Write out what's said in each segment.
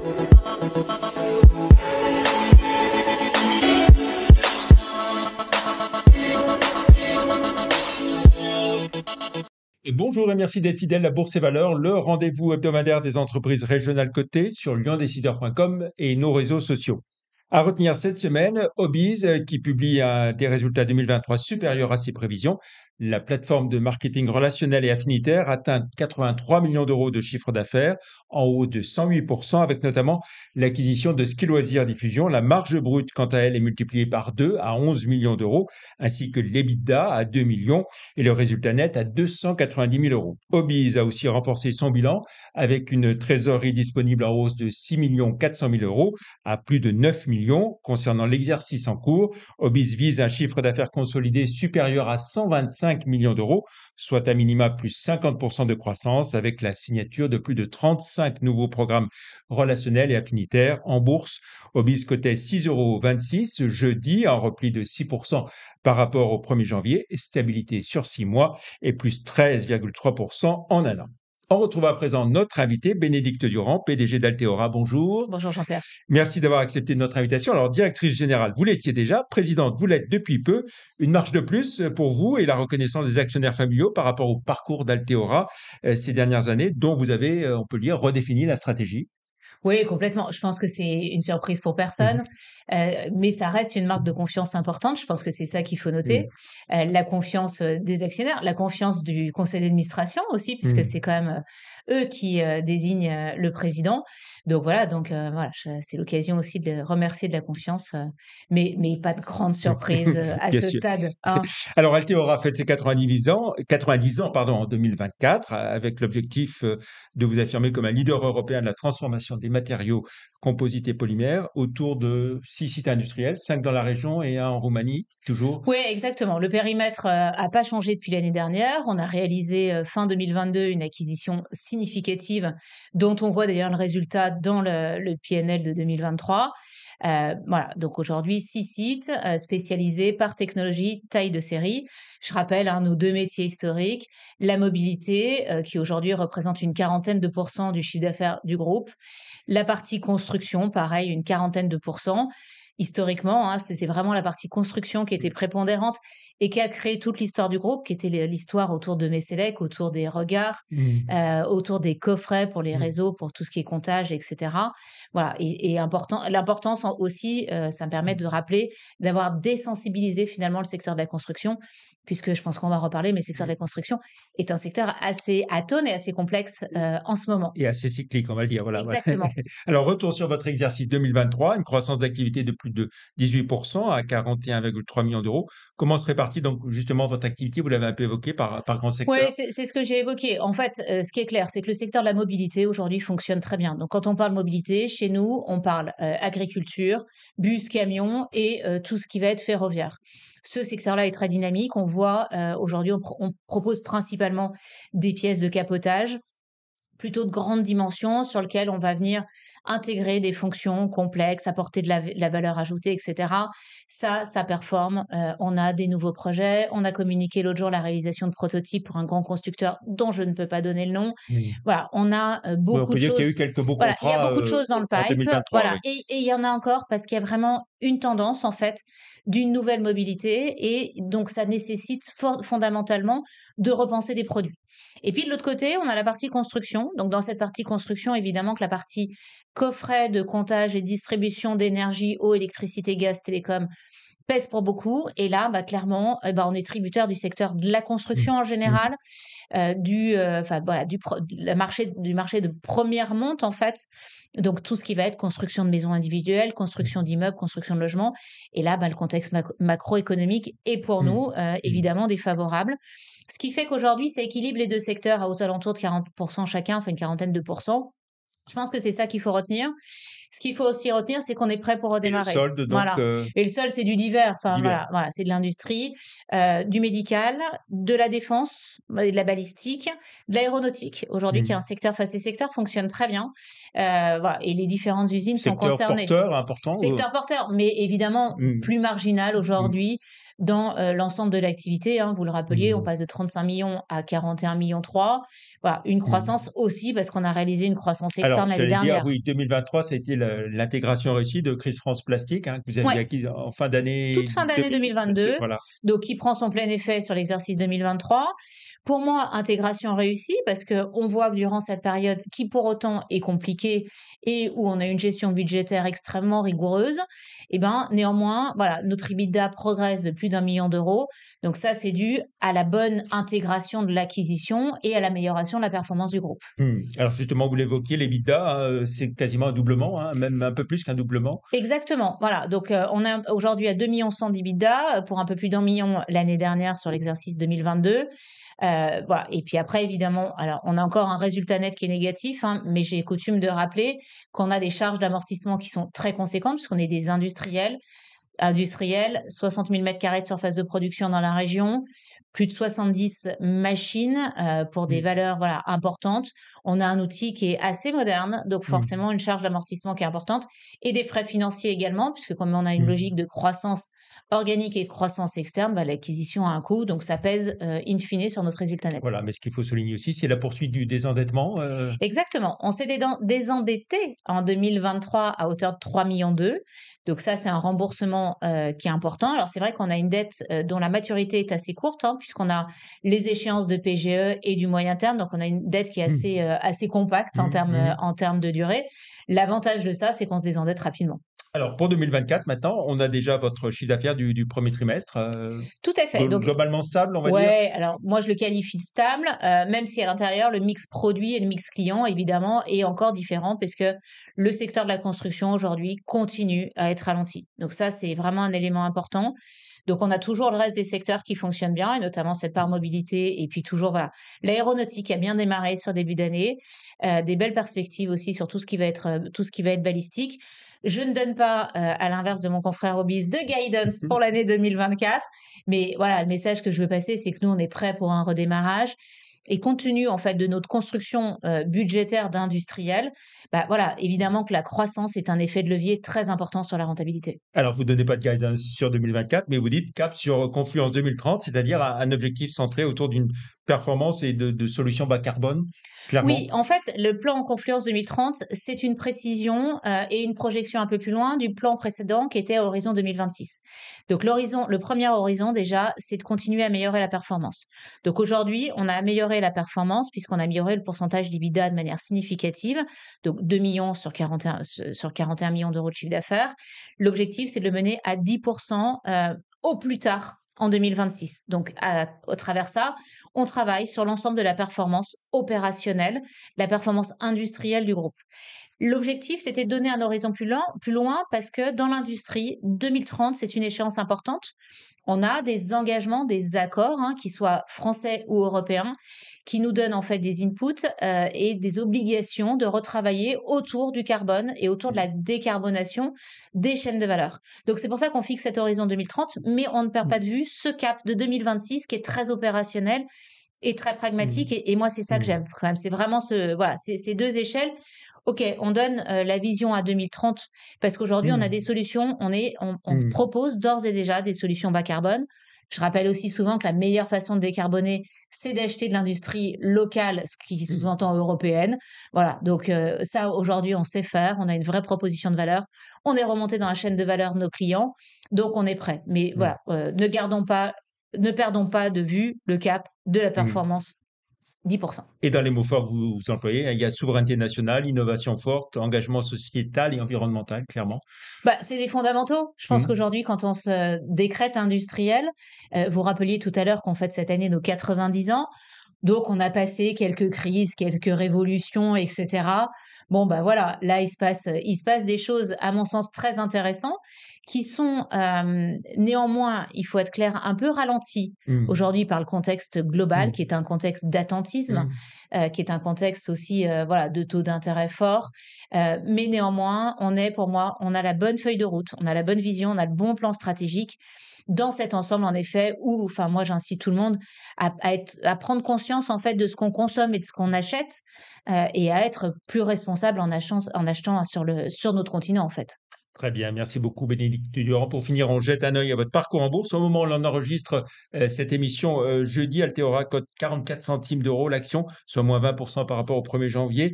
Et bonjour et merci d'être fidèle à Bourse et Valeurs, le rendez-vous hebdomadaire des entreprises régionales cotées sur liondecideur.com et nos réseaux sociaux. À retenir cette semaine, Obiz qui publie des résultats 2023 supérieurs à ses prévisions. La plateforme de marketing relationnel et affinitaire atteint 83 millions d'euros de chiffre d'affaires, en haut de 108%, avec notamment l'acquisition de Ski Loisirs Diffusion. La marge brute, quant à elle, est multipliée par 2 à 11 millions d'euros, ainsi que l'EBITDA à 2 millions et le résultat net à 290 000 euros. Obiz a aussi renforcé son bilan avec une trésorerie disponible en hausse de 6 400 000 euros à plus de 9 millions. Concernant l'exercice en cours, Obiz vise un chiffre d'affaires consolidé supérieur à 125 millions d'euros, soit à minima plus 50% de croissance, avec la signature de plus de 35 nouveaux programmes relationnels et affinitaires en bourse. Obiz cotait 6,26 euros jeudi, en repli de 6% par rapport au 1er janvier, et stabilité sur 6 mois et plus 13,3% en un an. On retrouve à présent notre invité, Bénédicte Durand, PDG d'Alteora. Bonjour. Bonjour Jean-Pierre. Merci d'avoir accepté notre invitation. Alors, directrice générale, vous l'étiez déjà, présidente, vous l'êtes depuis peu. Une marche de plus pour vous et la reconnaissance des actionnaires familiaux par rapport au parcours d'Alteora ces dernières années, dont vous avez, on peut le dire, redéfini la stratégie. Oui, complètement. Je pense que c'est une surprise pour personne, mais ça reste une marque de confiance importante. Je pense que c'est ça qu'il faut noter. La confiance des actionnaires, la confiance du conseil d'administration aussi, puisque c'est quand même eux qui désignent le président. Donc voilà, c'est l'occasion aussi de remercier de la confiance, mais pas de grande surprise à Bien ce sûr. stade, hein. Alors, Alteora fête ses 90 ans en 2024, avec l'objectif de vous affirmer comme un leader européen de la transformation des matériaux composites et polymères autour de 6 sites industriels, 5 dans la région et un en Roumanie, toujours. Oui, exactement. Le périmètre a pas changé depuis l'année dernière. On a réalisé fin 2022 une acquisition significative dont on voit d'ailleurs le résultat dans le PNL de 2023. Voilà, donc aujourd'hui 6 sites spécialisés par technologie, taille de série. Je rappelle nos deux métiers historiques, la mobilité qui aujourd'hui représente une quarantaine de pourcents du chiffre d'affaires du groupe, la partie construction, pareil, une quarantaine de pourcents. Historiquement, c'était vraiment la partie construction qui était prépondérante et qui a créé toute l'histoire du groupe, qui était l'histoire autour de Messelec, autour des regards, autour des coffrets pour les réseaux, pour tout ce qui est comptage, etc. Voilà, et l'importance aussi, ça me permet de rappeler, d'avoir désensibilisé finalement le secteur de la construction, puisque je pense qu'on va en reparler, mais le secteur de la construction est un secteur assez atone et assez complexe en ce moment. Et assez cyclique, on va le dire. Voilà, voilà. Exactement. Alors, retour sur votre exercice 2023, une croissance d'activité de plus de 18% à 41,3 millions d'euros. Comment se répartit donc justement votre activité? Vous l'avez un peu évoqué par grand Oui, secteur. c'est ce que j'ai évoqué. En fait, ce qui est clair, c'est que le secteur de la mobilité aujourd'hui fonctionne très bien. Donc, quand on parle mobilité, chez nous, on parle agriculture, bus, camions et tout ce qui va être ferroviaire. Ce secteur-là est très dynamique. On voit aujourd'hui, on propose principalement des pièces de capotage, plutôt de grande dimension, sur lequel on va venir intégrer des fonctions complexes, apporter de la valeur ajoutée, etc. Ça performe. On a des nouveaux projets. On a communiqué l'autre jour la réalisation de prototypes pour un grand constructeur dont je ne peux pas donner le nom. Mm. Voilà, on a Oui, on beaucoup peut de dire qu'il y a eu choses. quelques beaux Voilà, il y a contrats beaucoup de choses dans le en pipe. 2023, Voilà, oui. et il y en a encore parce qu'il y a vraiment une tendance en fait d'une nouvelle mobilité et donc ça nécessite fondamentalement de repenser des produits. Et puis de l'autre côté, on a la partie construction. Donc dans cette partie construction, évidemment que la partie coffret de comptage et distribution d'énergie, eau, électricité, gaz, télécom pèse pour beaucoup. Et là, clairement, on est tributaire du secteur de la construction Mm. en Mm. général, du marché de première monte en fait. Donc tout ce qui va être construction de maisons individuelles, construction d'immeubles, construction de logements. Et là, le contexte macroéconomique est pour Mm. nous Mm. évidemment défavorable. Ce qui fait qu'aujourd'hui, ça équilibre les deux secteurs aux alentours de 40% chacun, enfin une quarantaine de pourcents. Je pense que c'est ça qu'il faut retenir. Ce qu'il faut aussi retenir, c'est qu'on est prêt pour Et le redémarrer. solde, donc, Voilà. Et le sol, c'est du divers. Enfin, divers. voilà, c'est de l'industrie, du médical, de la défense, de la balistique, de l'aéronautique. Aujourd'hui, qui est un Mm. secteur, enfin, ces secteurs fonctionnent très bien. Voilà. Et les différentes usines sont Secteur concernées. porteur important. Secteur porteur, mais évidemment Mm. plus marginal Mm. aujourd'hui, dans l'ensemble de l'activité, hein. Vous le rappeliez, on Mmh. passe de 35 millions à 41,3 millions. Voilà, une Mmh. croissance aussi parce qu'on a réalisé une croissance Alors, externe l'année j'allais dire, dernière. oui, 2023, ça a été l'intégration réussie de Chris France Plastique, hein, que vous aviez Ouais, acquise en fin toute d'année fin d'année 2022. 2022, Voilà. donc qui prend son plein effet sur l'exercice 2023. Pour moi, intégration réussie parce que on voit que durant cette période qui pour autant est compliquée et où on a une gestion budgétaire extrêmement rigoureuse, et ben néanmoins, voilà, notre EBITDA progresse de plus d'1 million d'euros. Donc ça, c'est dû à la bonne intégration de l'acquisition et à l'amélioration de la performance du groupe. Alors justement, vous l'évoquiez, l'EBITDA, hein, c'est quasiment un doublement, hein, même un peu plus qu'un doublement. Exactement, voilà. Donc, on est aujourd'hui à 2,1 millions d'EBITDA, pour un peu plus d'1 million l'année dernière sur l'exercice 2022. Voilà. Et puis après, évidemment, alors on a encore un résultat net qui est négatif, hein, mais j'ai coutume de rappeler qu'on a des charges d'amortissement qui sont très conséquentes puisqu'on est des industriels, 60 000 m² de surface de production dans la région, plus de 70 machines pour des Mmh. valeurs voilà, importantes. On a un outil qui est assez moderne, donc Mmh. forcément une charge d'amortissement qui est importante, et des frais financiers également, puisque comme on a une Mmh. logique de croissance organique et de croissance externe, bah, l'acquisition a un coût, donc ça pèse in fine sur notre résultat net. Voilà, mais ce qu'il faut souligner aussi, c'est la poursuite du désendettement. Exactement. On s'est désendetté en 2023 à hauteur de 3,2 millions. Donc ça, c'est un remboursement qui est important. Alors c'est vrai qu'on a une dette dont la maturité est assez courte, hein, puisqu'on a les échéances de PGE et du moyen terme. Donc on a une dette qui est Mmh. assez compacte Mmh. Mmh. en termes de durée. L'avantage de ça, c'est qu'on se désendette rapidement. Alors pour 2024, maintenant, on a déjà votre chiffre d'affaires du premier trimestre, Tout à fait. Donc globalement stable, on va dire? ouais, alors moi je le qualifie de stable, même si à l'intérieur le mix produit et le mix client évidemment est encore différent parce que le secteur de la construction aujourd'hui continue à être ralenti. Donc ça, c'est vraiment un élément important. Donc on a toujours le reste des secteurs qui fonctionnent bien et notamment cette part mobilité et puis toujours voilà, l'aéronautique qui a bien démarré sur début d'année, des belles perspectives aussi sur tout ce qui va être balistique. Je ne donne pas, à l'inverse de mon confrère Obis, de guidance Mmh. pour l'année 2024. Mais voilà, le message que je veux passer, c'est que nous, on est prêts pour un redémarrage et compte tenu, en fait, de notre construction, budgétaire d'industriel, bah, voilà, évidemment que la croissance est un effet de levier très important sur la rentabilité. Alors vous donnez pas de guidance sur 2024, mais vous dites cap sur Confluence 2030, c'est-à-dire un objectif centré autour d'une performance et de solutions bas carbone, Oui, clairement? en fait, le plan Confluence 2030, c'est une précision, et une projection un peu plus loin du plan précédent qui était à horizon 2026. Donc le premier horizon déjà, c'est de continuer à améliorer la performance. Donc aujourd'hui, on a amélioré la performance puisqu'on a amélioré le pourcentage d'EBITDA de manière significative, donc 2 millions sur 41 millions d'euros de chiffre d'affaires. L'objectif, c'est de le mener à 10 au plus tard en 2026. Donc au travers ça, on travaille sur l'ensemble de la performance opérationnelle, la performance industrielle du groupe. L'objectif, c'était de donner un horizon plus loin parce que dans l'industrie, 2030, c'est une échéance importante. On a des engagements, des accords, hein, qu'ils soient français ou européens, qui nous donnent en fait des inputs et des obligations de retravailler autour du carbone et autour de la décarbonation des chaînes de valeur. Donc c'est pour ça qu'on fixe cet horizon 2030, mais on ne perd Mmh. pas de vue ce cap de 2026 qui est très opérationnel et très Mmh. pragmatique. Et moi, c'est ça que Mmh. j'aime quand même. C'est vraiment voilà, ces deux échelles. OK, on donne la vision à 2030 parce qu'aujourd'hui, on a des Mmh. solutions, on Mmh. propose d'ores et déjà des solutions bas carbone. Je rappelle aussi souvent que la meilleure façon de décarboner, c'est d'acheter de l'industrie locale, ce qui Mmh. sous-entend européenne. Voilà, donc ça, aujourd'hui, on sait faire, on a une vraie proposition de valeur, on est remonté dans la chaîne de valeur de nos clients, donc on est prêt. Mais Mmh. voilà, ne perdons pas de vue le cap de la Mmh. performance 10%. Et dans les mots forts que vous employez, hein, il y a souveraineté nationale, innovation forte, engagement sociétal et environnemental, clairement. Bah, c'est des fondamentaux. Je pense Mmh. qu'aujourd'hui, quand on se décrète industriel, vous rappeliez tout à l'heure qu'on fête cette année nos 90 ans. Donc, on a passé quelques crises, quelques révolutions, etc. Bon, bah voilà, là, il se passe des choses, à mon sens, très intéressantes, qui sont néanmoins, il faut être clair, un peu ralenties Mmh. aujourd'hui par le contexte global, Mmh. qui est un contexte d'attentisme, Mmh. qui est un contexte aussi voilà, de taux d'intérêt fort. Mais néanmoins, pour moi, on a la bonne feuille de route, on a la bonne vision, on a le bon plan stratégique dans cet ensemble, en effet, où, enfin, moi, j'incite tout le monde à prendre conscience, en fait, de ce qu'on consomme et de ce qu'on achète, et à être plus responsable en achetant sur notre continent, en fait. Très bien, merci beaucoup Bénédicte Durand. Pour finir, on jette un œil à votre parcours en bourse. Au moment où l'on enregistre cette émission jeudi, Alteora cote 44 centimes d'euros l'action, soit moins 20% par rapport au 1er janvier,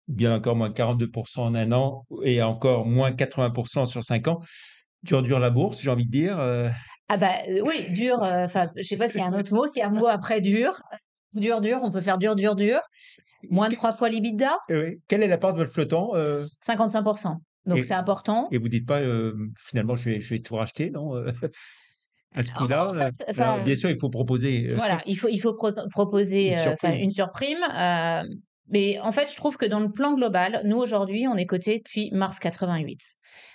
bien encore moins 42% en un an et encore moins 80% sur 5 ans. Dur la bourse, j'ai envie de dire. Ah bah oui, dur. Enfin, je sais pas s'il y a un autre mot, s'il y a un mot après dur. Dur, on peut faire dur. Moins de 3 fois l'EBITDA, Oui. Quelle est la part de votre flottant 55%. Donc c'est et, important. et vous dites pas finalement je vais tout racheter, non à ce En prix-là fait, alors, enfin, bien sûr, il faut proposer voilà, il faut proposer une enfin surprime. une surprime. Mais en fait, je trouve que dans le plan global, nous aujourd'hui, on est coté depuis mars 88.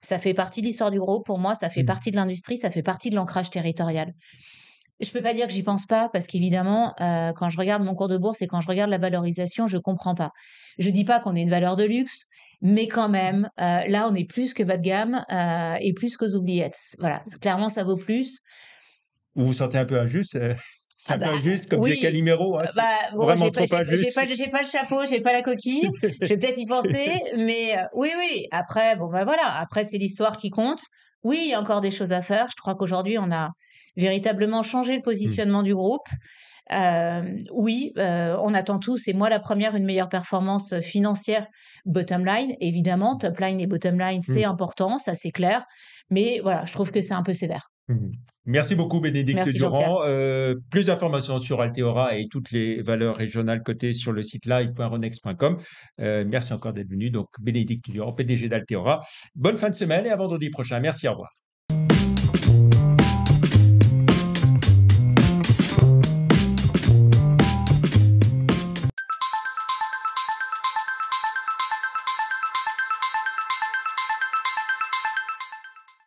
Ça fait partie de l'histoire du groupe. Pour moi, ça fait Mm. partie de l'industrie, ça fait partie de l'ancrage territorial. Je peux pas dire que j'y pense pas parce qu'évidemment, quand je regarde mon cours de bourse et quand je regarde la valorisation, je comprends pas. Je dis pas qu'on est une valeur de luxe, mais quand même, là, on est plus que bas de gamme, et plus qu'aux oubliettes. Voilà, clairement, ça vaut plus. Vous vous sentez un peu injuste c'est Ah un bah, peu injuste, comme disait oui, Calimero, hein, c'est bah, bon, vraiment trop injuste. j'ai pas le chapeau, j'ai pas la coquille. Je vais peut-être y penser, mais oui. Après, bon, bah voilà. Après, c'est l'histoire qui compte. Oui, il y a encore des choses à faire. Je crois qu'aujourd'hui, on a véritablement changé le Mm. positionnement du groupe. Oui, on attend tous, et moi la première, une meilleure performance financière, bottom line, évidemment. Top line et bottom line, c'est Mm. important, ça c'est clair. Mais voilà, je trouve que c'est un peu sévère. Mm. Merci beaucoup, Bénédicte Merci Jean-Pierre. Durand. Plus d'informations sur Alteora et toutes les valeurs régionales cotées sur le site live.renex.com. Merci encore d'être venu. Donc, Bénédicte Durand, PDG d'Alteora. Bonne fin de semaine et à vendredi prochain. Merci, au revoir.